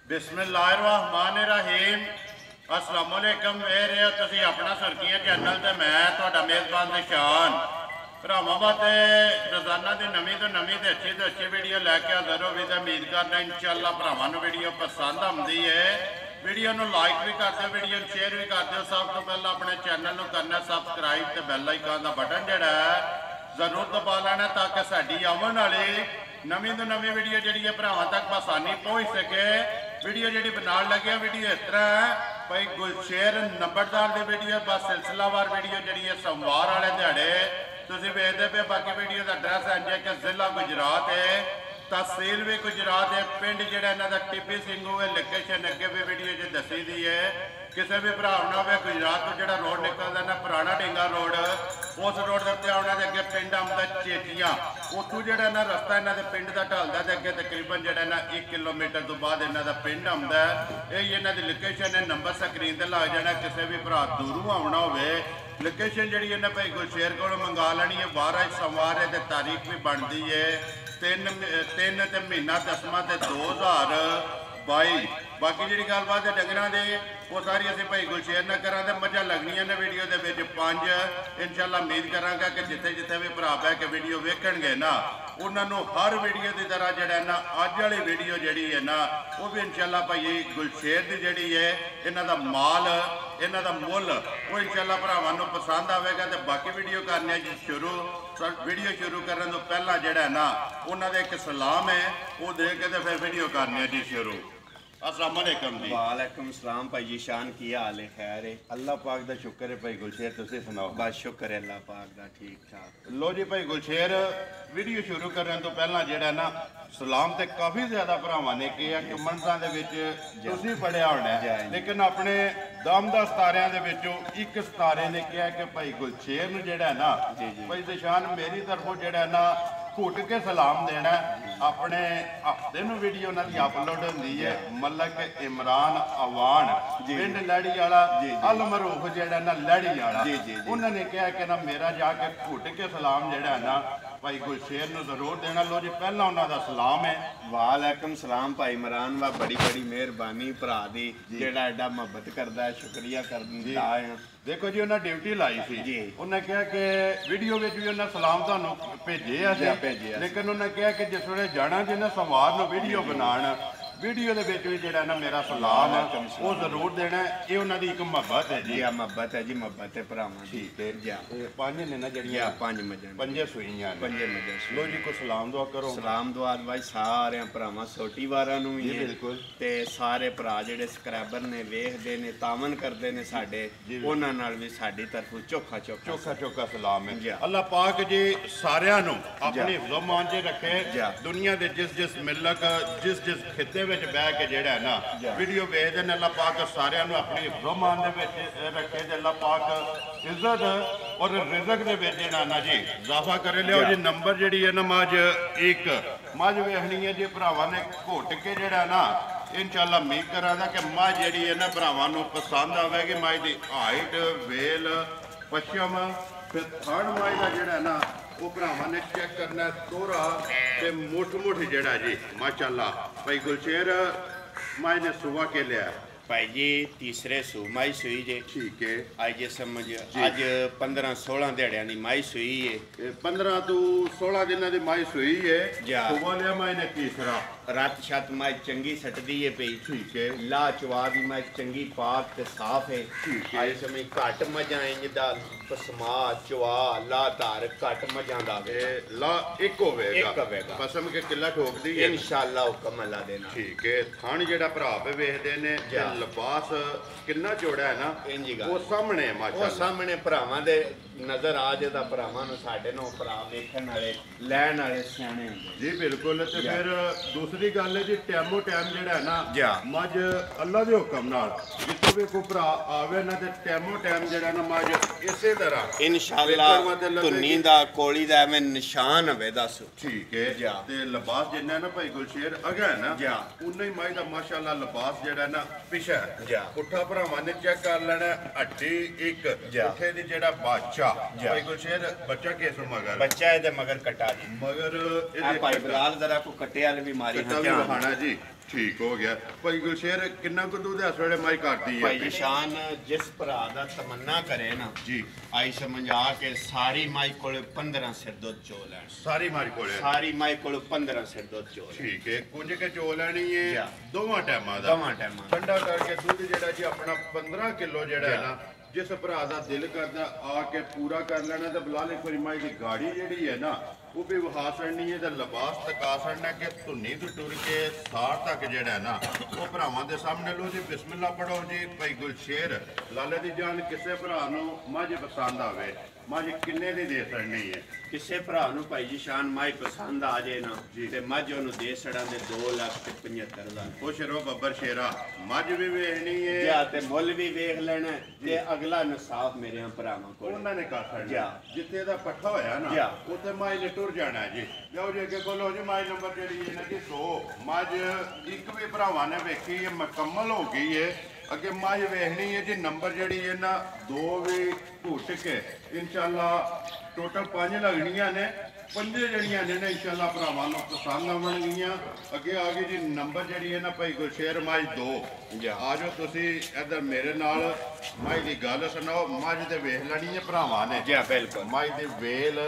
बिस्मिल्लाहिर्रहमानिर्रहीम अस्सलाम वालेकुम। मेरे हो तुसी अपना सुर्खियां चैनल ते मैं तुहाडा मेज़बान निशान भरावां वास्ते रोज़ाना की नवीं तो नवीं ते अच्छी वीडियो लैके हाज़र होगी। तो उम्मीद करना इंशाअल्लाह भरावां नूं वीडियो पसंद आउंदी है। वीडियो नूं लाइक भी कर दो, वीडियो नूं शेयर भी कर दो। सब तो पहले अपने चैनल नूं करना सबसक्राइब ते बैल आइकन का बटन जिहड़ा है जरूर दबा लेना ताकि साडी आवन वाली नवीं तो नवीं वीडियो जी भरावां तक आसानी पहुँच सके। वीडियो जी बनाने लगे वीडियो इस तरह है भाई गुलशेर नंबरदार की वीडियो बस सिलसिलावार वीडियो जी है सोमवार वाले दिहाड़े तुम वेखते पे। बाकी वीडियो का एड्रैस इंज है कि जिला गुजरात है, तहसील भी गुजरात है, पिंड जोड़ा इन्हों का टिप्पी सिंघू है। लोकेशन अगे भी वीडियो च दसी दी है। किसी भी भरा ना हो गुजरात तो जो रोड निकलता ना पुराना ढींगा रोड, उस रोड के उत्ते आना तो अगे पिंड आंदा चेटियां, उतों जो रस्ता इन्हों के पिंड का ढलता तो अगे तकरीबन जो 1 किलोमीटर तो बाद इन्हों का पिंड आंदा है। यही इन्हों की लोकेशन है। नंबर स्क्रीन पर लग जाना। किसी भी भरा दूरों आना हो लोकेशन जी इन्हें भाई गुलशेर को मंगा लैनी है। 12 सोमवार है तो तारीख भी बनती है 3 तो महीना 10वां तो 2022। बाकी जी गलबात है डंगरां दे वो सारी असीं भाई गुलशेर न करा तो मझां लगनियां ने वीडियो के विच 5। इंशाअल्लाह उम्मीद करांगा कि जिथे जिथे भी भरा बह के वीडियो वेखणगे ना उन्होंने हर वीडियो की तरह जड़ा ना अज वाली वीडियो जी है ना वो भी इंशाअल्लाह भाई गुलशेर की जी है इन्हों का माल इन्हों का मुल वो इंशाअल्लाह भरावां नूं पसंद आएगा। तो बाकी वीडियो करने जी शुरू। वीडियो शुरू करने तो पहला जड़ा ना उन्होंने एक सलाम है वो दे के तो फिर वीडियो करने जी शुरू। अस्सलाम वालेकुम जी। वालेकुम सलाम भाई जी शान की हाल है? खैर है अल्लाह पाक दा शुक्र है भाई गुलशेर तुसीं सुनाओ? बस शुक्र है अल्लाह पाक दा ठीक ठाक। लो जी भाई गुलशेर वीडियो शुरू करने तो पहला जेड़ा ना सलाम तो काफ़ी ज़्यादा भरावां ने किया कि मंज़ां दे विच तुसीं पढ़िया होना है, लेकिन अपने दमदा सितारियां दे विचों एक सितारे ने कहा कि भाई गुलशेर नूं जेड़ा ना भाई दिशान मेरी तरफों जेड़ा ना घुट के सलाम देना। अपने हफ्ते में वीडियो उन्होंने अपलोड होती है। मलक इमरान अवान पिंड लड़ी वाला अल मरूफ जेड़ा ना लड़ी वाला उन्होंने कहा कि ना मेरा जाके घुट के सलाम जेड़ा ना भाई गुलशेर नूं जरूर देना। लो जी पहला उन्होंने सलाम है। वालेकुम सलाम भाई इमरान वा बड़ी बड़ी मेहरबानी भरा दी जेड़ा एडा मोहब्बत करता है, शुक्रिया करदा है। देखो जी उन्हें ड्यूटी लाई थी, उन्हें कहा कि वीडियो में भी उन्हें सलाम तुहानू भेजे, लेकिन उन्हें कहा कि जिस वे जाना जिन्हें सोमवार नूं वीडियो बनाना वीडियो भी जो ना मेरा सलाम है वो जरूर देना। ये उन्होंने एक मोहब्बत है जी। मोहब्बत है जी, मोहब्बत है भरावां दी। ठीक है। 5 ने ना जड़ियां 5 मजां 5 सूईयां 5 मजां। लो जी को सलाम दुआ करो। सलाम दुआ भाई सारे भरावां सोटी वारां नूं भी बिल्कुल ते सारे भरा जिहड़े सबसक्राइबर ने वेखदे ने तामन करदे ने साडे उन्हां नाल भी साडी तरफों चोखा सलाम है। अल्लाह पाक जी सारियां नूं अपनी हिफ्ज़ो मान च रखे। दुनिया दे जिस मिलक जिस खिते बह के जेड़ा ना वीडियो वेखदे ने अल्लाह पाक सारियां नूं अपनी हिफ्ज़ो मान दे विच रखे। ते अल्लाह पाक इज्जत और रिज़क दे विच ना जी इजाफा करे। लियो जी नंबर जिहड़ी है ना मझ एक मझ वेखनी है जी भरावां ने घुट के जेड़ा ना इंशाअल्लाह उम्मीद करांगा कि मझ जिहड़ी है ना भरावां नूं पसंद आवेगी। मझ दी हाइट वेल पश्चिम फिर थर्ड मझ का जेड़ा ना वो भरावां ने चेक करना तोरा ते मुठ जेड़ा जी माशाअल्लाह भाई गुलशेर माई ने सुबह के लिया भाई जी तीसरे सू माई सुई जे। ठीक है। आज ये समझ अज 15-16 दिहाड़ियां दी माई सुई है। 15 तो 16 दिन की माई सुई है। सुबह लिया माई ने तीसरा रात छत माई चंगी सटदी है पई। ठीक है। ला चवा दी माई चंगी पाक ते साफ है। ठीक है। आज समय घट मजा इंज दा पसमा चवा ला धार घट मजा दा ला एक होवेगा कसम के किला ठोक दी है इंशाअल्लाह हुक्म अल्लाह देना। ठीक है। थान जेड़ा भरा पे वेखदे ने लिबास कितना चौड़ा है ना वो सामने माशाअल्लाह सामने भरावां दे नजर आ जाता। भरावां नूं साडे नूं भरा वेखण वाले लैण वाले सियाणे हुंदे जी बिल्कुल। ते फिर दूसरी गल है जी टाइमो टाइम जेड़ा है ना मझ अल्लाह दे हुक्म नाल जिथे भी कोई भरा आवे ना ते टाइमो टाइम जेड़ा ना मझ इसे तरह इंशाअल्लाह धुन्नी दा कोली दा एवें निशान होवे दस। ठीक है। ते लिबास जिन्ना ना भाई गुलशेर अगा है ना उन्ना ही मझ दा माशाअल्लाह लिबास जेड़ा ना पिछा पुट्ठा भरावां ने चेक कर लेना हड्डी एक पुट्ठे दी जेड़ा बादशाह भाई गुलशेर बच्चा किस मगर बच्चा ए दे मगर कटा जी मगर भाई बिलाल जरा को कटे वाली बीमारी दिखाना जी। ਠੀਕ ਹੋ ਗਿਆ ਭਾਈ ਗੁਲਸ਼ੇਰ। ਕਿੰਨਾ ਕੁ ਦੁੱਧ ਇਸ ਵੇਲੇ ਮਾਈ ਕਰਦੀ ਹੈ ਭਾਈ ਨਿਸ਼ਾਨ ਜਿਸ ਭਰਾ ਦਾ ਤਮੰਨਾ ਕਰੇ ਨਾ ਜੀ, ਆਈ ਸਮਝ ਆ ਕੇ ਸਾਰੀ ਮਾਈ ਕੋਲ 15 ਸਿਰ ਦੁੱਧ ਚੋ ਲੈਣ। ਸਾਰੀ ਮਾਈ ਕੋਲੇ ਸਾਰੀ ਮਾਈ ਕੋਲ 15 ਸਿਰ ਦੁੱਧ ਚੋ ਲੈਣ। ਠੀਕ ਹੈ, ਕੁੰਝ ਕੇ ਚੋ ਲੈਣੀ ਹੈ ਜੀ। ਦੋਵਾਂ ਟਾਈਮਾਂ ਦਾ, ਦੋਵਾਂ ਟਾਈਮਾਂ। ਠੰਡਾ ਕਰਕੇ ਦੁੱਧ ਜਿਹੜਾ ਜੀ ਆਪਣਾ 15 ਕਿਲੋ ਜਿਹੜਾ ਹੈ ਨਾ, ਜਿਸ ਭਰਾ ਦਾ ਦਿਲ ਕਰਦਾ ਆ ਕੇ ਪੂਰਾ ਕਰ ਲੈਣਾ ਤੇ ਬਲਾਲ ਇੱਕ ਵਾਰੀ ਮਾਈ ਦੀ ਗਾੜੀ ਜਿਹੜੀ ਹੈ ਨਾ ਉਹ ਵੀ ਵਹਾ ਛੜਨੀ ਹੈ ਤੇ ਲਿਬਾਸ ਤਕਾ ਛੜਨਾ ਕਿ ਧੁੰਨੀ ਤੋਂ ਟੁਰ ਕੇ ਸਾਰ ਤੱਕ ਜਿਹੜਾ ਹੈ ਨਾ ਉਹ ਭਰਾਵਾਂ ਦੇ ਸਾਹਮਣੇ ਲੋ ਜੀ। ਬਿਸਮਿਲ੍ਲਾ ਪੜੋ ਜੀ। ਭਾਈ ਗੁਲਸ਼ੇਰ ਲਾਲੇ ਦੀ ਜਾਨ ਕਿਸੇ ਭਰਾ ਨੂੰ ਮੱਝ ਪਸੰਦ ਆਵੇ, ਮੱਝ ਕਿੰਨੇ ਦੀ ਦੇ ਛੜਨੀ ਹੈ? ਕਿਸੇ ਭਰਾ ਨੂੰ ਭਾਈ ਜੀ ਸ਼ਾਨ ਮਾਈ ਪਸੰਦ ਆ ਜੇ ਨਾ ਤੇ ਮੱਝ ਉਹਨੂੰ ਦੇ ਛੜਾਂ ਦੇ 2,75,000। ਖੁਸ਼ ਰਹੋ ਬੱਬਰ ਸ਼ੇਰਾ, ਮੱਝ ਵੀ ਵੇਖਣੀ ਹੈ ਜਾਂ ਤੇ ਮੁੱਲ ਵੀ ਵੇਖ ਲੈਣਾ ਤੇ ਅਗਲਾ ਇਨਸਾਫ ਮੇਰੇ ਭਰਾਵਾਂ ਕੋਲ ਉਹਨਾਂ ਨੇ ਕਰ ਛੜਨਾ। ਜਾ। ਜਿੱਥੇ ਇਹਦਾ ਪੱਠਾ ਹੋਇਆ ਨਾ ਜਾ। ਉੱਥੇ ਮਾਈ ਨੇ ਟੁਰ ਜਾਣਾ ਜੀ। ਲਓ ਜੀ ਅੱਗੇ ਕੋਲੋ ਜੀ ਮਾਈ ਨੰਬਰ ਜਿਹੜੀ ਹੈ ਨਾ ਜੀ 100 ਮੱਝ ਇੱਕ ਵੀ ਭਰਾਵਾਂ ਨੇ ਵੇਖੀ ਹੈ, ਮੁਕੰਮਲ ਹੋ ਗਈ ਹੈ। ਅੱਗੇ ਮੱਝ ਵੇਖਣੀ ਹੈ ਜੀ। ਨੰਬਰ ਜਿਹੜੀ ਹੈ ਨਾ 2 ਵੀ ਘੁੱਟ ਕੇ ਇਨਸ਼ਾਅੱਲਾ ਟੋਟਲ 5 ਲੱਗਣੀਆਂ ਨੇ। 5 ਜਿਹੜੀਆਂ ਨੇ ਨਾ ਇਨਸ਼ਾਅੱਲਾ ਭਰਾਵਾਂ ਨੂੰ ਪਸੰਦ ਆਉਣਗੀਆਂ। ਅੱਗੇ ਆ ਗਈ ਜੀ ਨੰਬਰ ਜਿਹੜੀ ਹੈ ਨਾ ਭਾਈ ਗੁਲਸ਼ੇਰ ਮੱਝ 2। ਆ ਜਾਓ ਤੁਸੀਂ ਇੱਧਰ ਮੇਰੇ ਨਾਲ, ਮੱਝ ਦੀ ਗੱਲ ਸੁਣਾਓ। ਮੱਝ ਤੇ ਵੇਖ ਲੈਣੀ ਹੈ ਭਰਾਵਾਂ ਨੇ। ਜੀ ਬਿਲਕੁਲ। ਮੱਝ ਦੀ ਵੇਲ,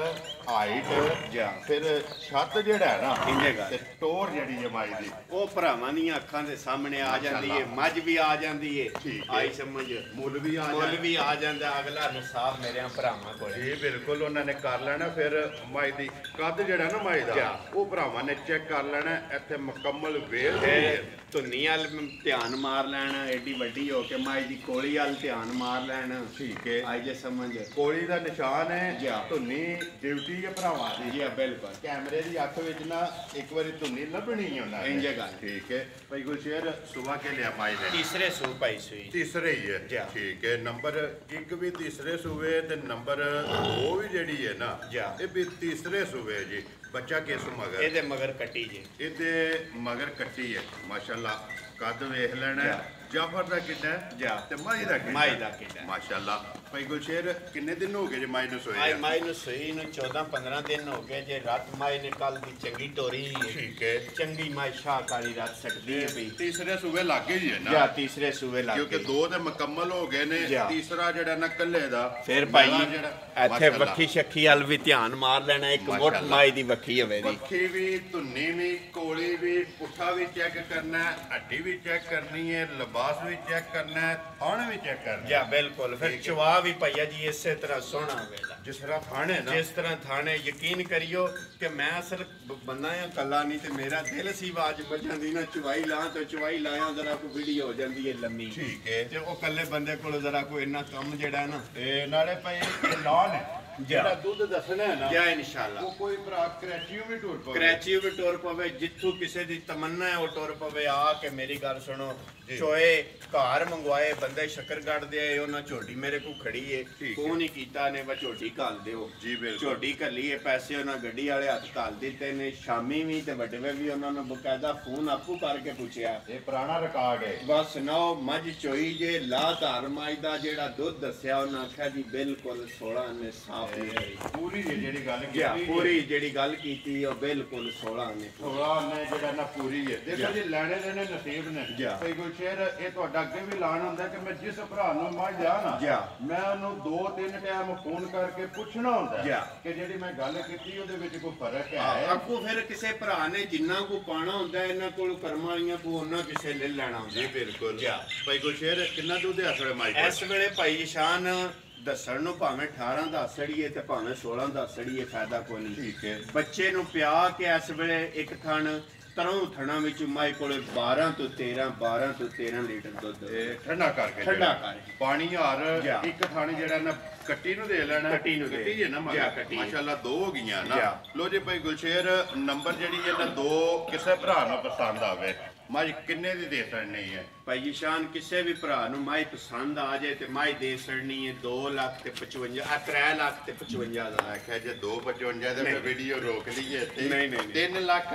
ਹਾਈਟ, ਜਾ। ਫਿਰ ਛੱਤ ਜਿਹੜਾ ਹੈ ਨਾ ਇੰਜੇਗਾ ਤੇ ਟੋਰ ਜਿਹੜੀ ਹੈ ਮੱਝ ਦੀ ਉਹ ਭਰਾਵਾਂ ਦੀਆਂ ਅੱਖਾਂ ਦੇ ਸਾਹਮਣੇ ਆ ਜਾਂਦੀ ਏ। ਮੱਝ ਵੀ ਆ ਜਾਂਦੀ ਏ, ਠੀਕ ਹੈ। ਆਈ ਸਮਝ। ਮੁੱਲ ਵੀ ਆ ਮੁੱਲ ਵੀ ਆ ਜਾਂਦਾ ਅਗਲਾ ਇਨਸਾਫ ਮੇਰੇ ਭਰਾਵਾਂ ਕੋਲ। ਜੀ ਬਿਲਕੁਲ ਉਹਨਾਂ ਨੇ ਕਰ ਲੈਣਾ। ਫਿਰ ਮੱਝ ਦੀ ਕੱਦ ਜਿਹੜਾ ਨਾ ਮੱਝ ਦਾ ਜਾ। ਉਹ ਭਰਾਵਾਂ ਨੇ ਚੈੱਕ ਕਰ ਲੈਣਾ। ਇੱਥੇ ਮੁਕੰਮਲ ਵੇਲ ਤੇ ਹੈ। ਧੁੰਨੀ ਵੱਲ ਧਿਆਨ ਮਾਰ ਲੈਣਾ, ਏਡੀ ਵੱਡੀ ਹੋ ਕੇ ਮਾਈ ਦੀ ਕੋਲੀ ਵੱਲ ਧਿਆਨ ਮਾਰ ਲੈਣਾ। ਠੀਕ ਹੈ। ਆਈ ਜੇ ਸਮਝ। ਕੋਲੀ ਦਾ ਨਿਸ਼ਾਨ ਹੈ ਜਾ। ਧੁੰਨੀ ਡਿਊਟੀ ਹੈ ਭਰਾਵਾਂ ਦੀ। ਜੀ ਬਿਲਕੁਲ। ਕੈਮਰੇ ਦੀ ਅੱਖ ਵਿੱਚ ਨਾ ਇੱਕ ਵਾਰੀ ਧੁੰਨੀ ਲੱਭਣੀ ਹੈ ਉਹਨਾਂ ਇੰਝ ਗੱਲ। ਠੀਕ ਹੈ ਭਾਈ ਗੁਲਸ਼ੇਰ। ਸੁਬਾ ਕੇ ਲਿਆ ਮਾਈ ਨੇ ਤੀਸਰੇ ਸੂ ਪਾਈ ਸੂਈ। ਤੀਸਰੇ ਹੀ ਹੈ। ਜਾ। ਠੀਕ ਹੈ। ਨੰਬਰ 1 ਵੀ ਤੀਸਰੇ ਸੂਵੇ ਤੇ ਨੰਬਰ 2 ਵੀ ਜਿਹੜੀ ਹੈ ਨਾ ਜਾ। ਇਹ ਵੀ ਤੀਸਰੇ ਸੂਵੇ ਜੀ। ਬੱਚਾ ਕਿਸ ਮਗਰ? ਇਹਦੇ ਮਗਰ ਕੱਟੀ ਜੇ। ਇਹਦੇ ਮਗਰ ਕੱਟੀ ਹੈ ਮਾਸ਼ਾਅੱਲਾ। ਕੱਦ ਵੇਖ ਲੈਣਾ ਹੈ। ਜਾਫਰ ਦਾ ਕਿੰਨਾ ਹੈ? ਜਾ। ਤੇ ਮਾਈ ਦਾ ਕਿੰਨਾ? ਮਾਈ ਦਾ ਕਿੰਨਾ? ਮਾਸ਼ਾਅੱਲਾ। ਭਾਈ ਗੁਲਸ਼ੇਰ ਕਿੰਨੇ ਦਿਨ ਹੋ ਗਏ ਜੀ ਮਾਈ ਨੂੰ ਸੋਏ? ਆਈ ਮਾਈ ਨੂੰ ਸੂਈ ਨੂੰ 14-15 ਦਿਨ ਹੋ ਗਏ ਜੇ। ਰਾਤ ਮਾਈ ਨੇ ਕੱਲ ਦੀ ਚੰਗੀ ਟੋਰੀ ਹੈ। ਠੀਕ ਹੈ। ਚੰਗੀ ਮਾਈ ਸ਼ਾਹ ਕਾਲੀ ਰਾਤ ਸਕਦੀ ਹੈ ਪਈ। ਤੀਸਰੇ ਸੂਵੇ ਲੱਗੇ ਹੀ ਹੈ ਨਾ? ਜਾਂ ਤੀਸਰੇ ਸੂਵੇ ਲੱਗ ਕਿਉਂਕਿ ਗਈ। 2 ਤੇ ਮੁਕੰਮਲ ਹੋ ਗਏ ਨੇ। ਜਾ। ਤੀਸਰਾ ਜਿਹੜਾ ਨਾ ਕੱਲੇ ਦਾ ਫਿਰ ਭਾਈ ਮੇਲਾ ਜਿਹੜਾ ਇੱਥੇ ਮਾਸ਼ਾਅੱਲਾ। ਵੱਖੀ ਸ਼ੱਖੀ ਵੱਲ ਵੀ ਧਿਆਨ ਮਾਰ ਲੈਣਾ। ਇੱਕ ਮੋਟ ਮਾਸ਼ਾਅੱਲਾ। ਮਾਈ ਦੀ ਵੱਖੀ ਹੋਵੇ ਦੀ। ਪੱਖੀ ਵੀ, ਧੁੰਨੀ ਵੀ, ਕੋਲੀ ਵੀ, ਪੁੱਠਾ ਵੀ ਚੈੱਕ ਕਰਨਾ ਹੈ, ਹੱਡੀ ਵੀ ਚੈੱਕ ਕਰਨੀ ਹੈ, ਲਿਬਾਸ ਵੀ ਚੈੱਕ ਕਰਨਾ ਹੈ, ਥਣ ਵੀ ਚੈੱਕ ਕਰਨਾ ਜਾਂ ਹੈ। ਬਿਲਕੁਲ। ਫਿਰ ਚਵਾ ਵੀ ਭਈਆ ਜੀ ਇਸੇ ਤਰ੍ਹਾਂ ਸੋਹਣਾ ਹੋਵੇਗਾ ਜਿਸ ਤਰ੍ਹਾਂ ਥਣ ਹੈ ਨਾ। ਜਿਸ ਤਰ੍ਹਾਂ ਥਾਣੇ। ਯਕੀਨ ਕਰਿਓ ਕਿ ਮੈਂ ਅਸਲ ਬੰਦਾ ਆ ਕੱਲਾ ਨਹੀਂ ਤੇ ਮੇਰਾ ਦਿਲ ਸੀ ਆਵਾਜ਼ ਵੱਜਣ ਦੀ ਨਾ ਚਵਾਈ ਲਾਂ ਤੇ ਚਵਾਈ ਲਾਇਆ ਜ਼ਰਾ ਕੋਈ ਵੀਡੀਓ ਹੋ ਜਾਂਦੀ ਹੈ ਲੰਮੀ। ਠੀਕ ਹੈ। ਤੇ ਉਹ ਕੱਲੇ ਬੰਦੇ ਕੋਲ ਜ਼ਰਾ ਕੋਈ ਇੰਨਾ ਕੰਮ ਜਿਹੜਾ ਹੈ ਨਾ। ਤੇ ਨਾਲੇ ਭਾਈ ਇਹ ਲਾਨ ਹੈ ਜਿਹੜਾ ਦੁੱਧ ਦੱਸਣਾ ਹੈ ਨਾ ਜਾਂ ਇਨਸ਼ਾਅੱਲਾ ਉਹ ਕੋਈ ਭਰਾ ਕਰੈਚੀਓ ਵੀ ਟੁਰ ਪਵੇ। ਕਰਾਚੀ ਵੀ ਟੁਰ ਪਵੇ, ਜਿੱਥੋਂ ਕਿਸੇ ਦੀ ਤਮੰਨਾ ਹੈ ਉਹ ਟੁਰ ਪਵੇ। ਆ ਕੇ ਮੇਰੀ ਗੱਲ ਸੁਣੋ। ਚੋਏ ਘਰ ਮੰਗਵਾਏ ਬੰਦੇ ਸ਼ੱਕਰਗੜ੍ਹ ਦੇ ਆਏ, ਉਹਨਾਂ ਝੋਟੀ ਮੇਰੇ ਕੋਲ ਖੜੀ ਏ। ਫੋਨ ਹੀ ਕੀਤਾ ਨੇ ਵਾ ਝੋਟੀ ਘੱਲ ਦਿਓ। ਜੀ ਬਿਲਕੁਲ। ਝੋਟੀ ਘੱਲੀ ਏ, ਪੈਸੇ ਉਹਨਾਂ ਗੱਡੀ ਵਾਲੇ ਹੱਥ ਘੱਲ ਦਿੱਤੇ ਨੇ। ਸ਼ਾਮੀ ਵੀ ਤੇ ਵੱਡੇ ਵੀ ਉਹਨਾਂ ਨੂੰ ਬਕਾਇਦਾ ਫੋਨ ਆਪੂ ਕਰਕੇ ਪੁੱਛਿਆ। ਇਹ ਪੁਰਾਣਾ ਰਿਕਾਰਡ ਹੈ। ਬਸ ਨਾ ਉਹ ਮੱਝ ਚੋਈ ਜੇ ਲਾ ਧਾਰ ਮਾਈ ਦਾ ਜਿਹੜਾ ਦੁੱਧ ਦੱਸਿਆ ਉਹਨਾਂ ਆਖਿਆ ਜੀ ਬਿਲਕੁਲ 16 ਨੇ ਸਾਫ ਨਹੀਂ। ਪੂਰੀ ਜਿਹੜੀ ਗੱਲ ਗਿਆ ਕੀਤੀ ਪੂਰੀ ਜਿਹੜੀ ਗੱਲ ਕੀਤੀ ਉਹ ਬਿਲਕੁਲ 16 ਨੇ। 16 ਨੇ ਜਿਹੜਾ ਨਾ ਪੂਰੀ ਹੈ। ਦੇਖੋ ਜੀ ਲੈਣੇ ਦੇ ਨੇ ਨਸੀਬ ਨੇ। ਜਾ। ਕੋਈ ਸ਼ੇਰ ਇਹ ਤੁਹਾਡਾ ਅੱਗੇ ਵੀ ਲਾਣ ਹੁੰਦਾ ਕਿ ਮੈਂ ਜਿਸ ਭਰਾ ਨੂੰ ਮੱਝ ਲਿਆ ਨਾ ਜਾ। ਮੈਂ ਉਹਨੂੰ 2-3 ਟਾਈਮ ਫੋਨ ਕਰਕੇ ਪੁੱਛਣਾ ਹੁੰਦਾ ਜਾ। ਕਿ ਜਿਹੜੀ ਮੈਂ ਗੱਲ ਕੀਤੀ ਉਹਦੇ ਵਿੱਚ ਕੋਈ ਫਰਕ ਹੈ। ਆਪੂ ਫਿਰ ਕਿਸੇ ਭਰਾ ਨੇ ਜਿੰਨਾ ਕੋ ਪਾਣਾ ਹੁੰਦਾ ਇਹਨਾਂ ਕੋਲ ਕਰਮ ਵਾਲੀਆਂ ਕੋ ਉਹਨਾਂ ਕਿਸੇ ਲੈ ਲੈਣਾ ਹੁੰਦਾ। ਜੀ ਬਿਲਕੁਲ। ਜਾ। ਭਾਈ ਗੁਲਸ਼ੇਰ ਕਿੰਨਾ ਦੁੱਧ ਹੈ ਅਸਲੇ ਮਾਈ ਕੋਲ? ਇਸ ਵੇਲੇ ਭਾਈ ਨਿਸ਼ਾਨ ਦੱਸਣ ਨੂੰ ਭਾਵੇਂ 18 ਦਾ ਸੜੀਏ ਤੇ ਭਾਵੇਂ 16 ਦਾ ਸੜੀਏ ਫਾਇਦਾ ਕੋਈ ਨਹੀਂ। ਠੀਕ ਹੈ। ਬੱਚੇ ਨੂੰ ਪਿਆ ਕੇ ਇਸ ਵੇਲੇ ਇੱਕ ਥਣ ਤਰੋਂ ਥਣਾ ਵਿੱਚ ਮਾਈ ਕੋਲੇ 12 ਤੋਂ 13 ਲੀਟਰ ਦੁੱਧ ਇਹ ਠੰਡਾ ਕਰਕੇ ਠੰਡਾ ਜਿਹੜਾ। ਕਰਕੇ। ਪਾਣੀ ਹਾਰ ਜਾ। ਇੱਕ ਥਾਣੀ ਜਿਹੜਾ ਨਾ ਕੱਟੀ ਨੂੰ ਦੇ ਲੈਣਾ। ਕੱਟੀ ਨੂੰ ਦੇ। ਕੱਟੀ ਹੈ ਨਾ ਜਾ, ਕੱਟੀ। ਮਾਸ਼ਾਅੱਲਾ 2 ਹੋ ਗਈਆਂ ਨਾ। ਜਾ। ਲੋ ਜੀ ਭਾਈ ਗੁਲਸ਼ੇਰ ਨੰਬਰ ਜਿਹੜੀ ਹੈ ਨਾ 2 ਕਿਸੇ ਭਰਾ ਨੂੰ ਪਸੰਦ ਆਵੇ ਮੱਝ ਕਿੰਨੇ ਦੀ ਦੇ ਸਕਣੀ ਹੈ? ਭਾਈ ਨਿਸ਼ਾਨ ਕਿਸੇ ਵੀ ਭਰਾ ਨੂੰ ਮਾਈ ਪਸੰਦ ਆ ਜਾਏ ਤੇ ਮਾਈ ਦੇ ਸੜਨੀ ਹੈ 2,55,000 3 ਲੱਖ ਤੇ 55 ਦਾ। ਆਖਿਆ ਜੇ 255 ਦੇ ਨਹੀਂ। ਵੀਡੀਓ ਰੋਕ ਲਈਏ ਤੇ ਨਹੀਂ। 3 ਲੱਖ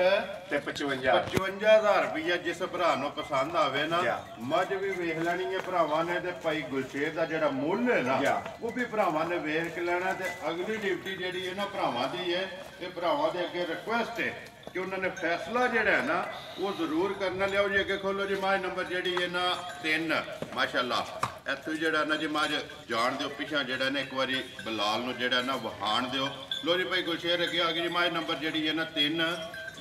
ਤੇ 55 55,000 ਰੁਪਇਆ ਜਿਸ ਭਰਾ ਨੂੰ ਪਸੰਦ ਆਵੇ ਨਾ ਜਾ। ਮੱਝ ਵੀ ਵੇਖ ਲੈਣੀ ਹੈ ਭਰਾਵਾਂ ਨੇ ਤੇ ਭਾਈ ਗੁਲਸ਼ੇਰ ਦਾ ਜਿਹੜਾ ਮੁੱਲ ਹੈ ਨਾ ਜਾ। ਉਹ ਵੀ ਭਰਾਵਾਂ ਨੇ ਵੇਖ ਕੇ ਲੈਣਾ। ਤੇ ਅਗਲੀ ਡਿਊਟੀ ਜਿਹੜੀ ਹੈ ਨਾ ਭਰਾਵਾਂ ਦੀ ਹੈ। ਇਹ ਭਰਾਵਾਂ ਦੇ ਅੱਗੇ ਰਿਕੁਐਸਟ ਹੈ ਕਿ ਉਹਨਾਂ ਨੇ ਫੈਸਲਾ ਜਿਹੜਾ ਹੈ ਨਾ ਉਹ ਜ਼ਰੂਰ ਕਰਨਾ। ਲਿਆਓ ਜੀ ਅੱਗੇ ਖੋਲੋ ਜੀ ਮਾਝ ਨੰਬਰ ਜਿਹੜੀ ਹੈ ਨਾ 3 ਮਾਸ਼ਾਅੱਲਾ। ਇੱਥੋਂ ਜਿਹੜਾ ਨਾ ਜੀ ਮਾਝ ਜਾਣ ਦਿਓ ਪਿਛਾਂ ਜਿਹੜਾ ਨਾ ਇੱਕ ਵਾਰੀ ਬਲਾਲ ਨੂੰ ਜਿਹੜਾ ਨਾ ਵਹਾਣ ਦਿਓ। ਲੋ ਜੀ ਭਾਈ ਗੁਲਸ਼ੇਰ ਅੱਗੇ ਆ ਗਈ ਜੀ ਮਾਝ ਨੰਬਰ ਜਿਹੜੀ ਹੈ ਨਾ 3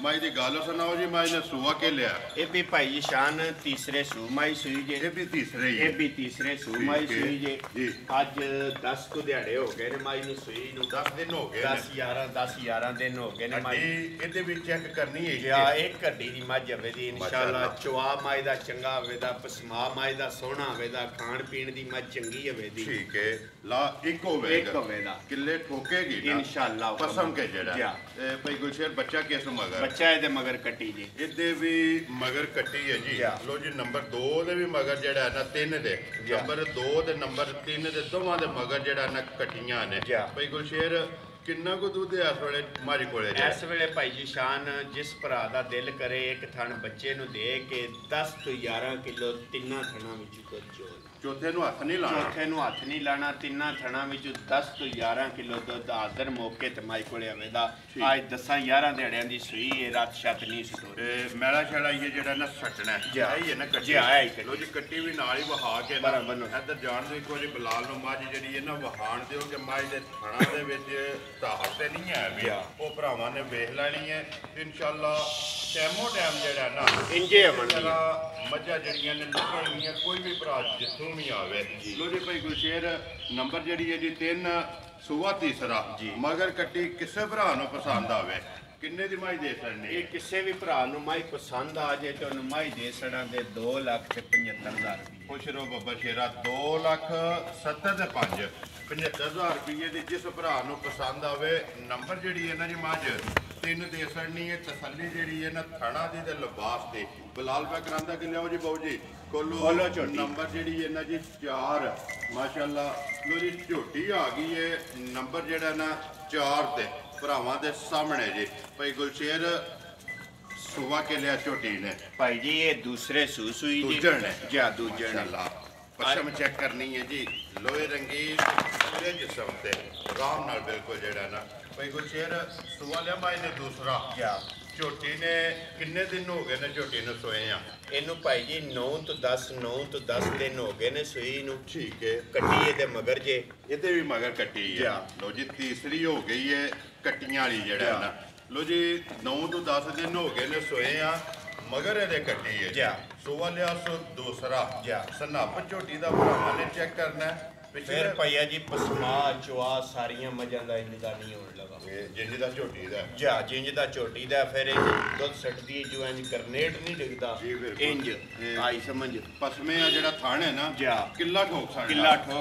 ਮਾਈ ਦੀ ਗੱਲ ਸੁਣਾਓ ਜੀ। ਮਾਈ ਨੇ ਸੂਆ ਕੇ ਲਿਆ ਇਹ ਵੀ ਭਾਈ ਜੀ ਸ਼ਾਨ ਤੀਸਰੇ ਸੂ ਮਾਈ ਸੂਈ ਜੇ ਇਹ ਵੀ ਤੀਸਰੇ ਹੀ ਇਹ ਵੀ ਤੀਸਰੇ ਸੂ ਮਾਈ ਸੂਈ ਜੇ ਜੀ। ਅੱਜ 10 ਕੁ ਦਿਹਾੜੇ ਹੋ ਗਏ ਨੇ ਮਾਈ ਨੂੰ ਸੂਈ ਨੂੰ 10 ਦਿਨ ਹੋ ਗਏ 10-11 ਦਿਨ ਹੋ ਗਏ ਨੇ ਮਾਈ ਇਹਦੇ ਵਿੱਚ ਚੈੱਕ ਕਰਨੀ ਹੈ ਜਾਂ ਇੱਕ ਘੱਡੀ ਦੀ ਮੱਝ ਹੋਵੇ ਦੀ ਇਨਸ਼ਾਅੱਲਾ ਚਵਾ ਮਾਈ ਦਾ ਚੰਗਾ ਹੋਵੇ ਦਾ ਪਸਮਾ ਮਾਈ ਦਾ ਸੋਹਣਾ ਹੋਵੇ ਦਾ ਖਾਣ ਪੀਣ ਦੀ ਮੱਝ ਚੰਗੀ ਹੋਵੇ ਦੀ ਠੀਕ ਹੈ ਲਾ ਇੱਕ ਹੋਵੇ ਦਾ ਕਿੱਲੇ ਠੋਕੇਗੀ ਨਾ ਇਨਸ਼ਾਅੱਲਾ ਪਸਮ ਕੇ ਜਿਹੜਾ ਤੇ ਭਾਈ ਗੁਲਸ਼ੇਰ ਬੱਚਾ ਕਿਸ ਮਗਰ ਬੱਚਾ ਇਹਦੇ ਮਗਰ ਕੱਟੀ ਜੀ ਇਹਦੇ ਵੀ ਮਗਰ ਕੱਟੀ ਹੈ ਜੀ। ਲੋ ਜੀ ਨੰਬਰ 2 ਦੇ ਵੀ ਮਗਰ ਜਿਹੜਾ ਹੈ ਨਾ 3 ਦੇ ਨੰਬਰ 2 ਤੇ ਨੰਬਰ 3 ਦੇ ਦੋਵਾਂ ਦੇ ਮਗਰ ਜਿਹੜਾ ਨਾ ਕੱਟੀਆਂ ਨੇ। ਭਾਈ ਗੁਲਸ਼ੇਰ ਕਿੰਨਾ ਕੁ ਦੁੱਧ ਹੈ ਇਸ ਵੇਲੇ ਮਾਰੀ ਕੋਲੇ? ਇਸ ਵੇਲੇ ਭਾਈ ਜੀ ਸ਼ਾਨ ਜਿਸ ਭਰਾ ਦਾ ਦਿਲ ਕਰੇ ਇੱਕ ਥਣ ਬੱਚੇ ਨੂੰ ਦੇ ਕੇ 10 ਤੋਂ 11 ਕਿਲੋ ਤਿੰਨਾਂ ਥਣਾਂ ਵਿੱਚ ਦੁੱਧ ਚੋਲ। ਚੌਥੇ ਨੂੰ ਹੱਥ ਨਹੀਂ ਲਾਣਾ ਚੌਥੇ ਨੂੰ ਹੱਥ ਨਹੀਂ ਲਾਣਾ। ਤਿੰਨਾਂ ਥਣਾਂ ਵਿੱਚ 10 ਤੋਂ 11 ਕਿਲੋ ਦੁੱਧ ਆਦਰ ਮੌਕੇ ਤੇ ਮਾਈ ਕੋਲੇ ਆਵੇਦਾ। ਅੱਜ 10-11 ਦਿਹਾੜਿਆਂ ਦੀ ਸੂਈ ਹੈ ਰਾਤ ਛੱਤ ਨਹੀਂ ਸਟੋ ਤੇ ਮੈਲਾ ਛੜਾ ਇਹ ਜਿਹੜਾ ਨਾ ਸੱਟਣਾ ਹੈ ਨਾ ਕੱਟੀ ਆਇਆ ਲੋ ਜੀ ਕੱਟੀ ਵੀ ਨਾਲ ਹੀ ਵਹਾ ਕੇ ਇੱਧਰ ਜਾਣ ਦੇ ਇੱਕ ਵਾਰੀ ਬਲਾਲ ਨੂੰ ਮੱਝ ਜਿਹੜੀ ਹੈ ਨਾ ਵਹਾਣ ਦਿਓ ਕਿ ਮੱਝ ਦੇ ਥਣਾ ਦੇ ਵਿੱਚ ਧਾਰ ਤੇ ਨਹੀਂ ਹੈ ਵੀ ਉਹ ਭਰਾਵਾਂ ਨੇ ਵੇਖ ਲੈਣੀ ਹੈ ਇਨਸ਼ਾਅੱਲਾ। ਟੈਮੋ ਟਾਈਮ ਜਿਹੜਾ ਨਾ ਇੰਜੇ ਅਮਨ ਮੱਝਾਂ ਜਿਹੜੀਆਂ ਨੇ ਨਿਕਲਣਗੀਆਂ ਕੋਈ ਵੀ ਭਰਾ ਜਿੱਥੋਂ ਵੀ ਆਵੇ। ਲੋ ਜੀ ਭਾਈ ਗੁਲਸ਼ੇਰ ਨੰਬਰ ਜਿਹੜੀ ਹੈ ਜੀ 3 ਸੂਆ ਤੀਸਰਾ ਮਗਰ ਕੱਟੀ ਕਿਸੇ ਭਰਾ ਨੂੰ ਪਸੰਦ ਆਵੇ ਕਿੰਨੇ ਦੀ ਮਾਈ ਦੇ ਸਕਣੀ? ਇਹ ਕਿਸੇ ਵੀ ਭਰਾ ਨੂੰ ਮਾਈ ਪਸੰਦ ਆ ਜੇ ਤੇ ਉਹਨੂੰ ਮਾਈ ਦੇ ਸੜਾਂ ਦੇ 2,75,000 ਰੁਪਏ। ਖੁਸ਼ ਰਹੋ ਬੱਬਾ ਸ਼ੇਰਾ 2,70,500 75,000 ਰੁਪਏ ਦੀ ਜਿਸ ਭਰਾ ਨੂੰ ਪਸੰਦ ਆਵੇ। ਨੰਬਰ ਜਿਹੜੀ ਹੈ ਨਾ ਜੀ ਮੱਝ 3 ਦੇ ਸੜਨੀ ਹੈ ਤਸੱਲੀ ਜਿਹੜੀ ਹੈ ਨਾ ਥਣਾ ਦੀ ਤੇ ਲਿਬਾਸ ਦੀ। ਬਲਾਲ ਪਾ ਕਰਾਂਦਾ ਕਿ ਲਿਆਓ ਜੀ ਬਾਊ ਜੀ ਕੋਲੋ ਨੰਬਰ ਜਿਹੜੀ ਹੈ ਨਾ ਜੀ 4 ਮਾਸ਼ਾਅੱਲਾ। ਲੋ ਜੀ ਝੋਟੀ ਆ ਗਈ ਹੈ ਨੰਬਰ ਜਿਹੜਾ ਨਾ 4 ਤੇ ਭਰਾਵਾਂ ਦੇ ਸਾਹਮਣੇ ਜੀ। ਭਾਈ ਗੁਲਸ਼ੇਰ ਸੁਵਾ ਕੇ ਲਿਆ ਝੋਟੀ ਨੇ ਭਾਈ ਜੀ ਇਹ ਦੂਸਰੇ ਸੂਈ ਦੂਜਣ ਨੇ ਜਾਂ ਦੂਜਣ ਅੱਲਾਹ ਪਸ਼ਮ ਚੈੱਕ ਕਰਨੀ ਹੈ ਜੀ। ਲੋਹੇ ਰੰਗੀ ਪੂਰੇ ਜਿਸਮ ਤੇ ਆਰਾਮ ਨਾਲ ਬਿਲਕੁਲ ਜਿਹੜਾ ਨਾ। ਭਾਈ ਗੁਲਸ਼ੇਰ ਸੁਵਾ ਲਿਆ ਮਾਈ ਨੇ ਦੂਸਰਾ ਝੋਟੀ ਨੇ ਕਿੰਨੇ ਦਿਨ ਹੋ ਗਏ ਨੇ ਝੋਟੀ ਨੂੰ ਸੋਏ ਆ? ਇਹਨੂੰ ਭਾਈ ਜੀ 9 ਤੋਂ 10 ਦਿਨ ਹੋ ਗਏ ਨੇ ਸੂਈ ਨੂੰ। ਠੀਕ ਹੈ ਕੱਟੀ ਇਹਦੇ ਮਗਰ ਜੇ ਇਹਦੇ ਵੀ ਮਗਰ ਕੱਟੀ ਹੈ। ਲੋ ਜੀ ਤੀਸਰੀ ਹੋ ਗਈ ਹੈ ਕੱਟੀਆਂ ਵਾਲੀ ਜਿਹੜਾ ਨਾ। ਲੋ ਜੀ 9 ਤੋਂ 10 ਦਿਨ ਹੋ ਗਏ ਨੇ ਸੋਏ ਆ ਮਗਰ ਇਹਦੇ ਕੱਟੀ ਹੈ ਸੋਵਾ ਲਿਆ ਸੋ ਦੂਸਰਾ ਸਨਾਪ ਝੋਟੀ ਦਾ ਭਰਾਵਾਂ ਨੇ ਚੈੱਕ ਕਰਨਾ। ਫਿਰ ਭਈਆ ਜੀ ਪਸਮਾ ਚਵਾ ਸਾਰੀਆਂ ਮੱਝਾਂ ਦਾ ਇੰਜ ਦਾ ਨਹੀਂ ਹੋਣ ਲੱਗਾ ਜਿੰਜ ਦਾ ਝੋਟੀ ਦਾ ਜਿੰਜ ਦਾ ਝੋਟੀ ਦਾ। ਫਿਰ ਇਹ ਦੁੱਧ ਸੱਟਦੀ ਜੋ ਇੰਜ ਕਰਨੇਟ ਨਹੀਂ ਡਿੱਗਦਾ ਇੰਜ ਆਈ ਸਮਝ। ਪਸਮੇ ਆ ਜਿਹੜਾ ਥਣ ਹੈ ਨਾ ਕਿੱਲਾ ਠੋਕ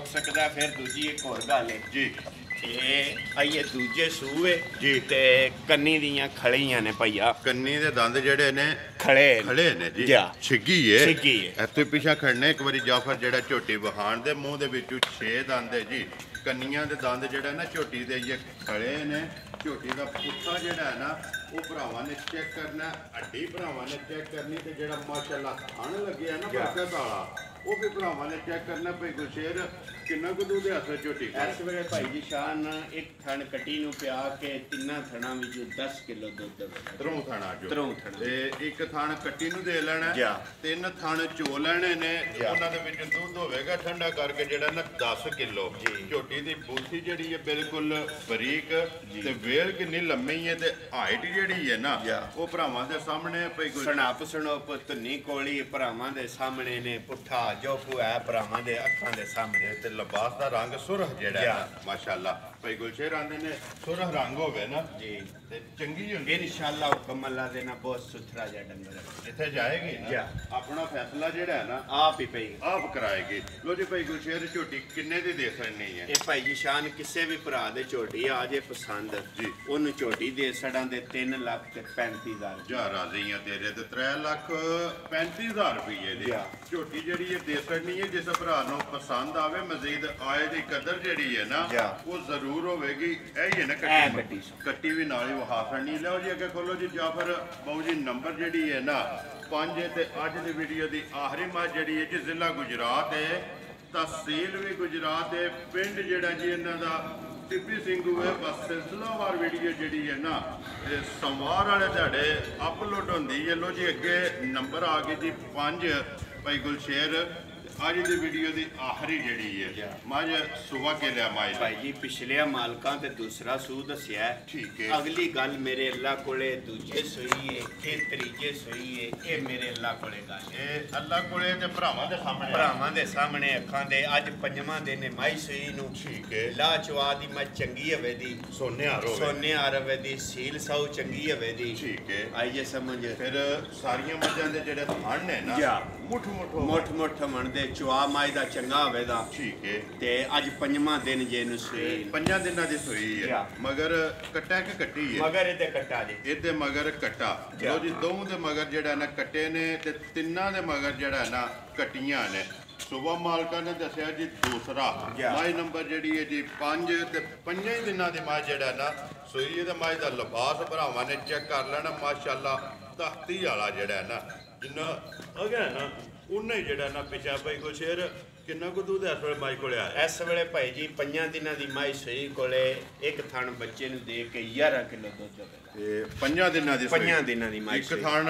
ਸਕਦਾ। ਫਿਰ ਦੂਜੀ ਇੱਕ ਹੋਰ ਗੱਲ ਹੈ ਜੀ ਇਹ ਆਈਏ ਦੂਜੇ ਸੂਏ ਜੀ ਤੇ ਕੰਨੀ ਦੀਆਂ ਖੜੀਆਂ ਨੇ ਭਈਆ। ਕੰਨੀ ਦੇ ਦੰਦ ਜਿਹੜੇ ਨੇ ਖੜੇ ਨੇ ਜੀ ਛਿੱਗੀ ਏ ਇੱਥੇ ਪਿਛਾ ਖੜਨੇ ਇੱਕ ਵਾਰੀ ਜਾਫਰ ਜਿਹੜਾ ਝੋਟੀ ਵਹਾਣ ਦੇ ਮੂੰਹ ਦੇ ਵਿੱਚੋਂ 6 ਦੰਦ ਹੈ ਜੀ। ਕੰਨੀਆਂ ਦੇ ਦੰਦ ਜਿਹੜਾ ਨਾ ਝੋਟੀ ਦੇ ਇਹ ਖੜੇ ਨੇ। ਝੋਟੀ ਦਾ ਪੁੱਠਾ ਜਿਹੜਾ ਹੈ ਨਾ ਉਹ ਭਰਾਵਾਂ ਨੇ ਚੈੱਕ ਕਰਨਾ। ਹੱਡੀ ਭਰਾਵਾਂ ਨੇ ਚੈੱਕ ਕਰਨੀ ਤੇ ਜਿਹੜਾ ਮਾਸ਼ਾਅੱਲਾ ਥਣ ਲੱਗਿਆ ਨਾ ਬਰਕਤ ਵਾਲਾ ਉਹ ਵੀ ਭਰਾਵਾਂ ਨੇ ਚੈੱਕ ਕਰਨਾ। ਭਾਈ ਗੁਲਸ਼ੇਰ ਕਿੰਨਾ ਕੁ ਦੁੱਧ ਹੱਥ ਝੋਟੀ ਇਸ ਵੇਲੇ ਭਾਈ ਜੀ ਸ਼ਾਨ ਇੱਕ ਥਣ ਕੱਟੀ ਨੂੰ ਪਿਆ ਕੇ ਤਿੰਨਾਂ ਥਣਾਂ ਵਿੱਚ 10 ਕਿਲੋ ਦੁੱਧ ਤਰੋਂ ਥਣਾ ਤੇ ਇੱਕ ਥਣ ਕੱਟੀ ਨੂੰ ਦੇ ਲੈਣਾ 3 ਥਣ ਚੋ ਲੈਣੇ ਨੇ। ਉਹਨਾਂ ਦੇ ਵਿੱਚ ਦੁੱਧ ਹੋਵੇਗਾ ਠੰਡਾ ਕਰਕੇ ਜਿਹੜਾ ਨਾ 10 ਕਿਲੋ। ਝੋਟੀ ਦੀ ਬੂਥੀ ਜਿਹੜੀ ਹੈ ਬਿਲਕੁਲ ਬਰੀਕ ਤੇ ਵੇਲ ਕਿੰਨੀ ਲੰਮੀ ਹੈ ਤੇ ਹਾਈਟ ਜਿਹੜੀ ਹੈ ਨਾ ਉਹ ਭਰਾਵਾਂ ਦੇ ਸਾਹਮਣੇ ਭਾਈ ਸਣਾਪ ਸਣੋਪ ਧੁੰਨੀ ਕੋਲੀ ਭਰਾਵਾਂ ਦੇ ਸਾਹਮਣੇ ਨੇ। ਪੁੱਠਾ ਜੋ ਕੋ ਹੈ ਭਰਾਵਾਂ ਦੇ ਅੱਖਾਂ ਦੇ ਸਾਹਮਣੇ ਤੇ ਲਿਬਾਸ ਦਾ ਰੰਗ ਸੁਰਖ ਜਿਹੜਾ ਹੈ ਮਾਸ਼ਾਅੱਲਾ। ਭਾਈ ਗੁਲਸ਼ੇਰ ਆਂਦੇ ਨੇ ਸੁਰਖ ਰੰਗ ਹੋਵੇ ਨਾ ਜੀ ਤੇ ਚੰਗੀ ਹੁੰਦੀ ਇਨਸ਼ਾਅੱਲਾ ਹੁਕਮ ਅੱਲਾ ਦੇ ਨਾਲ ਬਹੁਤ ਸੁਥਰਾ ਜਿਹਾ ਡੰਗਰ ਜਿੱਥੇ ਜਾਏਗੀ ਨਾ ਆਪਣਾ ਫੈਸਲਾ ਜਿਹੜਾ ਹੈ ਨਾ ਆਪ ਹੀ ਪਈ ਆਪ ਕਰਾਏਗੀ। ਲੋ ਜੀ ਭਾਈ ਗੁਲਸ਼ੇਰ ਝੋਟੀ ਕਿੰਨੇ ਦੀ ਦੇ ਸਕਣੀ ਹੈ? ਇਹ ਭਾਈ ਜੀ ਸ਼ਾਨ ਕਿਸੇ ਵੀ ਭਰਾ ਦੇ ਝੋਟੀ ਆ ਜੇ ਪਸੰਦ ਜੀ ਉਹਨੂੰ ਝੋਟੀ ਦੇ ਸੜਾਂ ਦੇ 3,35,000 ਜਾ ਰਾਜ਼ੀ ਆ ਤੇਰੇ ਤੇ 3,35,000 ਰੁਪਏ ਦੀ ਝੋਟੀ ਜਿਹੜੀ ਹੈ ਦੇ ਸਕਣੀ ਹੈ। ਜਿਸ ਭਰਾ ਨੂੰ ਪਸੰਦ ਆਵੇ ਮਜ਼ੀਦ ਆਏ ਦੀ ਕਦਰ ਜਿਹੜੀ ਹੈ ਨਾ ਉਹ ਜ਼ਰੂਰ ਹੋਵੇਗੀ। ਇਹ ਹੀ ਹੈ ਨਾ ਕੱਟੀ ਵੀ ਨਾਲ ਹੀ ਵਹਾ ਫੜਨੀ। ਲਓ ਜੀ ਅੱਗੇ ਖੋਲੋ ਜੀ ਜਾਫਰ ਬਾਊ ਜੀ ਨੰਬਰ ਜਿਹੜੀ ਹੈ ਨਾ 5 ਤੇ ਅੱਜ ਦੀ ਵੀਡੀਓ ਦੀ ਆਖਰੀ ਮੱਝ ਜਿਹੜੀ ਹੈ ਜੀ ਜ਼ਿਲ੍ਹਾ ਗੁਜਰਾਤ ਹੈ ਤਹਿਸੀਲ ਵੀ ਗੁਜਰਾਤ ਹੈ ਪਿੰਡ ਜਿਹੜਾ ਜੀ ਇਹਨਾਂ ਦਾ ਟਿੱਪੀ ਸਿੰਘੂ ਹੈ ਬਸ ਸਿਲਸਿਲਾਵਾਰ ਵੀਡੀਓ ਜਿਹੜੀ ਹੈ ਨਾ ਇਹ ਸੋਮਵਾਰ ਵਾਲੇ ਦਿਹਾੜੇ ਅਪਲੋਡ ਹੁੰਦੀ ਹੈ। ਲੋ ਜੀ ਅੱਗੇ ਨੰਬਰ ਆ ਗਏ ਜੀ 5 ਭਾਈ ਗੁਲਸ਼ੇਰ। ਅੱਜ ਦੀ ਵੀਡੀਓ ਦੀ ਆਖਰੀ ਜਿਹੜੀ ਹੈ ਮੱਝ ਸੁਬਾ ਕੇ ਲਿਆ ਮਾਈ ਭਾਈ ਜੀ ਪਿਛਲੇ ਮਾਲਕਾਂ ਤੇ ਦੂਸਰਾ ਸੂ ਦੱਸਿਆ। ਠੀਕ ਹੈ। ਅਗਲੀ ਗੱਲ ਮੇਰੇ ਅੱਲਾ ਕੋਲੇ ਦੂਜੇ ਸੋਈ ਹੈ, ਇਹ ਤੀਜੇ ਸੋਈ ਹੈ, ਇਹ ਮੇਰੇ ਅੱਲਾ ਕੋਲੇ ਗੱਲ ਇਹ ਅੱਲਾ ਕੋਲੇ ਤੇ ਭਰਾਵਾਂ ਦੇ ਸਾਹਮਣੇ ਭਰਾਵਾਂ ਦੇ ਸਾਹਮਣੇ ਅੱਖਾਂ ਦੇ ਅੱਜ ਪੰਜਵਾਂ ਦਿਨ ਹੈ ਮਾਈ ਸੋਈ ਨੂੰ। ਠੀਕ ਹੈ। ਲਾ ਚਵਾ ਦੀ ਮੈਂ ਚੰਗੀ ਹਵੇ ਦੀ ਸੋਨੇ ਹਾਰੋ ਸੋਨੇ ਆਰਵੇ ਦੀ ਸੀਲ ਸਾਊ ਚੰਗੀ ਹਵੇ ਦੀ। ਠੀਕ ਹੈ। ਆਈ ਜੇ ਸਮਝ ਫਿਰ ਸਾਰੀਆਂ ਮੱਝਾਂ ਦੇ ਜਿਹੜੇ ਥਣ ਨੇ ਨਾ ਮੁੱਠ ਮਣਦੇ ਚਵਾ ਮਾਈ ਦਾ ਚੰਗਾ ਹੋਵੇ ਦਾ। ਠੀਕ ਹੈ। ਤੇ ਅੱਜ ਪੰਜਵਾਂ ਦਿਨ ਜੇ ਨੂੰ ਸੋਈ 5 ਦਿਨਾਂ ਦੀ ਸੋਈ ਹੈ ਮਗਰ ਕੱਟਾ ਕਿ ਕੱਟੀ ਹੈ ਮਗਰ ਇਹਦੇ ਕੱਟਾ ਜੀ ਇਹਦੇ ਮਗਰ ਕੱਟਾ। ਲੋ ਜੀ ਦੋਵਾਂ ਦੇ ਮਗਰ ਜਿਹੜਾ ਨਾ ਕੱਟੇ ਨੇ ਤੇ ਤਿੰਨਾਂ ਦੇ ਮਗਰ ਜਿਹੜਾ ਨਾ ਕੱਟੀਆਂ ਨੇ। ਸੁਬਾ ਮਾਲਕਾਂ ਨੇ ਦੱਸਿਆ ਜੀ ਦੂਸਰਾ ਮਾਈ ਨੰਬਰ ਜਿਹੜੀ ਹੈ ਜੀ 5 ਤੇ 5 ਹੀ ਦਿਨਾਂ ਦੀ ਮਾਂ ਜਿਹੜਾ ਨਾ ਸੋਈ ਇਹਦੇ ਮਾਈ ਦਾ ਲਿਬਾਸ ਭਰਾਵਾਂ ਨੇ ਚੈੱਕ ਕਰ ਲੈਣਾ ਮਾਸ਼ਾਅੱਲਾ ਤਖਤੀ ਵਾਲਾ ਜਿਹੜਾ ਨਾ ਜਿੰਨਾ ਅਗਿਆ ਨਾ ਉਹਨੇ ਹੀ ਜਿਹੜਾ ਨਾ ਪਿਛਾ ਭਾਈ ਗੁਲਸ਼ੇਰ ਕਿੰਨਾ ਕੁ ਦੁੱਧ ਇਸ ਵੇਲੇ ਮਾਈ ਕੋਲੇ ਆਇਆ? ਇਸ ਵੇਲੇ ਭਾਈ ਜੀ 5 ਦਿਨਾਂ ਦੀ ਮਾਈ ਸੋਈ ਕੋਲੇ ਇੱਕ ਥਣ ਬੱਚੇ ਨੂੰ ਦੇ ਕੇ 11 ਕਿਲੋ ਦੁੱਧ ਦੇਵੇਗਾ। ਤੇ 5 ਦਿਨਾਂ ਦੀ 5 ਦਿਨਾਂ ਦੀ ਮਾਈ ਇੱਕ ਥਣ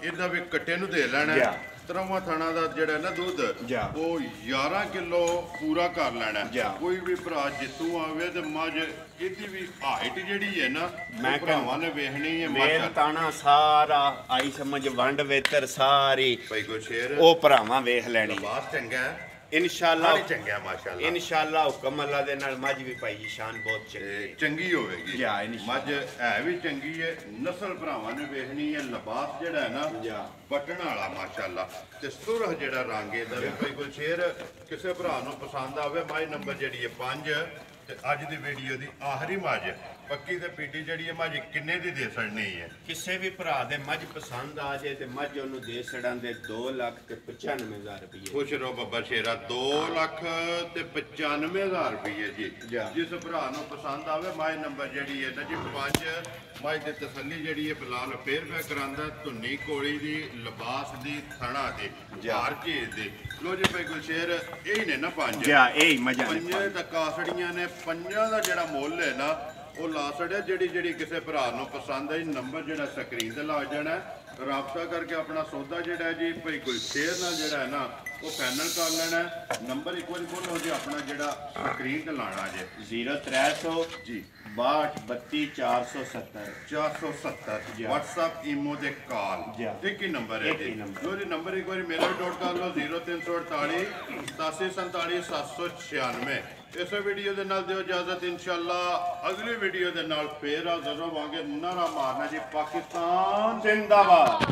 ਇਹਦਾ ਵੀ ਕੱਟੇ ਨੂੰ ਦੇ ਲੈਣਾ। ਤਰਵਾਂ ਥਾਣਾ ਦਾ ਜਿਹੜਾ ਨਾ ਦੁੱਧ ਉਹ 11 ਕਿਲੋ ਪੂਰਾ ਕਰ ਲੈਣਾ। ਕੋਈ ਵੀ ਭਰਾ ਜਿੱਤੂ ਆਵੇ ਤੇ ਮੱਝ ਇਹਦੀ ਵੀ ਹਾਈਟ ਜਿਹੜੀ ਹੈ ਨਾ ਮੈਂ ਭਰਾਵਾਂ ਨੇ ਵੇਖਣੀ ਹੈ। ਮੇਲ ਤਾਣਾ ਸਾਰਾ ਆਈ ਸਮਝ ਵੰਡ ਵੇਤਰ ਸਾਰੀ ਭਾਈ ਗੁਲਸ਼ੇਰ ਉਹ ਭਰਾਵਾਂ ਵੇਖ ਲੈਣੀ। ਬਾਤ ਚੰਗਾ ਹੈ ਇਨਸ਼ਾਅੱਲਾ ਚੰਗਾ ਮਾਸ਼ਾਅੱਲਾ ਇਨਸ਼ਾਅੱਲਾ ਹੁਕਮ ਅੱਲਾ ਦੇ ਨਾਲ ਮੱਝ ਵੀ ਭਾਈ ਜੀ ਸ਼ਾਨ ਬਹੁਤ ਚੰਗੀ ਹੋਵੇਗੀ। ਮੱਝ ਹੈ ਵੀ ਚੰਗੀ ਹੈ। ਨਸਲ ਭਰਾਵਾਂ ਨੇ ਵੇਖਣੀ ਹੈ। ਲਿਬਾਸ ਜਿਹੜਾ ਹੈ ਨਾ ਬਟਨ ਵਾਲਾ ਮਾਸ਼ਾਅੱਲਾ ਤੇ ਸੁਰਹ ਜਿਹੜਾ ਰੰਗ ਇਹਦਾ ਵੀ ਭਾਈ ਗੁਲਸ਼ੇਰ ਕਿਸੇ ਭਰਾ ਨੂੰ ਪਸੰਦ ਆਵੇ ਮਾਈ ਨੰਬਰ ਜਿਹੜੀ ਹੈ 5 ਤੇ ਅੱਜ ਦੀ ਵੀਡੀਓ ਦੀ ਆਖਰੀ ਮੱਝ ਪੱਕੀ ਤੇ ਪੀਟੀ ਜਿਹੜੀ ਹੈ ਮੱਝ ਕਿੰਨੇ ਦੀ ਦੇ ਛੜਨੀ ਹੈ? ਕਿਸੇ ਵੀ ਭਰਾ ਦੇ ਮੱਝ ਪਸੰਦ ਆ ਜੇ ਤੇ ਮੱਝ ਉਹਨੂੰ ਦੇ ਛੜਾਂ ਦੇ 2,95,000 ਰੁਪਏ। ਖੁਸ਼ ਰਹੋ ਬੱਬਾ ਸ਼ੇਰਾ 2,95,000 ਰੁਪਏ ਜੀ। ਜਿਸ ਭਰਾ ਨੂੰ ਪਸੰਦ ਆਵੇ ਮਾਈ ਨੰਬਰ ਜਿਹੜੀ ਹੈ ਨਾ ਜੀ 5 ਮਾਈ ਦੀ ਤਸੱਲੀ ਜਿਹੜੀ ਹੈ ਬਿਲਾਲ ਫੇਰ ਕਰਾਂਦਾ ਧੁੰਨੀ ਕੋਲੀ ਦੀ ਲਿਬਾਸ ਦੀ ਥਣਾ ਦੀ ਹਰ ਚੀਜ਼ ਦੀ। ਲੋ ਜੀ ਭਾਈ ਗੁਲਸ਼ੇਰ ਇਹ ਨੇ ਨਾ 5 ਇਹ ਮੱਝਾਂ ਨੇ 5 ਤਾਂ ਕਾਸੜੀਆਂ ਨੇ। 5 ਦਾ ਜਿਹੜਾ ਮੁੱਲ ਹੈ ਨਾ ਉਹ ਲਾ ਛੜਿਆ। ਜਿਹੜੀ ਕਿਸੇ ਭਰਾ ਨੂੰ ਪਸੰਦ ਆਈ ਨੰਬਰ ਜਿਹੜਾ ਸਕਰੀਨ ਤੇ ਲਾ ਜਾਣਾ ਰਾਬਤਾ ਕਰਕੇ ਆਪਣਾ ਸੌਦਾ ਜਿਹੜਾ ਜੀ ਭਾਈ ਗੁਲਸ਼ੇਰ ਨਾਲ ਜਿਹੜਾ ਹੈ ਨਾ ਉਹ ਫਾਈਨਲ ਕਰ ਲੈਣਾ। ਨੰਬਰ ਇੱਕ ਵਾਰੀ ਬੋਲੋ ਜੀ ਆਪਣਾ ਜਿਹੜਾ ਸਕਰੀਨ ਤੇ ਲਾਣਾ ਜੇ 0300 ਜੀ 62 32 470 WhatsApp ਈਮੋ ਦੇ ਕਾਲ ਇੱਕ ਹੀ ਨੰਬਰ ਹੈ ਜੀ। ਲੋ ਜੀ ਨੰਬਰ ਇੱਕ ਵਾਰੀ ਮੇਰਾ ਵੀ ਨੋਟ ਕਰ ਲਓ 0348 8747 796। ਇਸੇ ਵੀਡੀਓ ਦੇ ਨਾਲ ਦਿਓ ਇਜਾਜ਼ਤ। ਇਨਸ਼ਾਅੱਲਾ ਅਗਲੀ ਵੀਡੀਓ ਦੇ ਨਾਲ ਫੇਰ ਹਾਜ਼ਰ ਹੋਵਾਂਗੇ। ਨਾਰਾ ਮਾਰਨਾ ਜੀ ਪਾਕਿਸਤਾਨ ਜ਼ਿੰਦਾਬਾਦ।